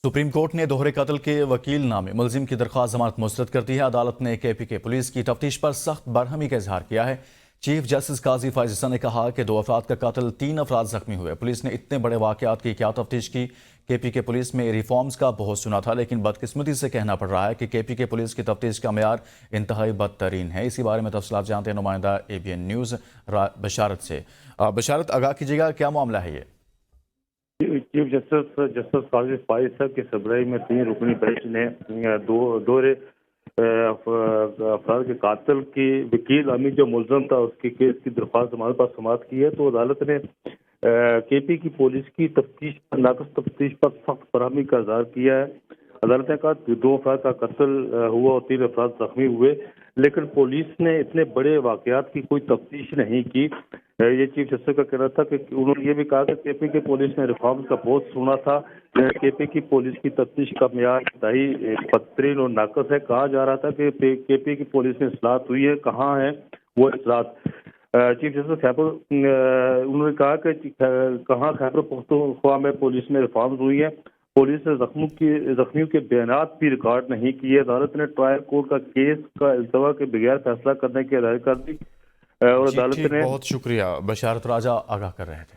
Supreme court ने दोहरे कत्ल के वकील नामे मुलजिम की दरख्वास्त जमानत मुस्तरद कर दी है। अदालत ने KPK पुलिस की तफ्तीश पर सख्त बरहमी का इजहार किया है। चीफ जस्टिस काजी फायज हसन ने कहा कि 2 अफराद का कत्ल, 3 अफराद जख्मी हुए। पुलिस ने इतने बड़े वाकयात की क्या तफ्तीश की? KPK पुलिस में रिफॉर्म्स का बहुत सुना था, लेकिन बदकिस्मती से कहना पड़ रहा है कि KPK पुलिस की तफ्तीश का मेयार इंतहाई बदतरीन है। इसी बारे में तफसीलात जानते हैं नुमाइंदा ABN न्यूज़ बशारत से। बशारत, आगाह कीजिएगा, क्या मामला है ये? चीफ जस्टिस काजी फायज साहब की सरबराही में 3 रुकनी बेंच ने दोहरे अफराद के कातिल की वकील अमीर जो मुलजम था उसके केस की दरख्वास्त हमारे पास समाअत की है। तो अदालत ने KP की पुलिस की तफ्तीश नाकस तफ्तीश पर सख्त बरहमी का इजहार किया है। अदालत ने कहा कि 2 अफराद का कत्ल हुआ और 3 अफराद जख्मी हुए, लेकिन पुलिस ने इतने बड़े वाकयात की कोई तफ्तीश नहीं की। ये चीफ जस्टिस का कहना था कि उन्होंने ये भी कहा कि KP की पुलिस ने रिफॉर्म्स का बहुत सुना था। KP की पुलिस की तफ्तीश का मेयार इंतहाई बदतरीन और नाकस है। कहा जा रहा था कि KP की पुलिस में इस्लाहत हुई है, कहाँ है वो इस्लाहत? चीफ जस्टिस उन्होंने कहा कि कहाँ खैबर पख्तूनख्वा में पुलिस में रिफॉर्म्स हुई है। पुलिस ने जख्मियों के बयानात भी रिकॉर्ड नहीं किए। अदालत ने ट्रायल कोर्ट का केस का इल्तवा के बगैर फैसला करने की हिदायत कर दी और जी अदालत ठीक, ने बहुत शुक्रिया। बशारत राजा आगाह कर रहे थे।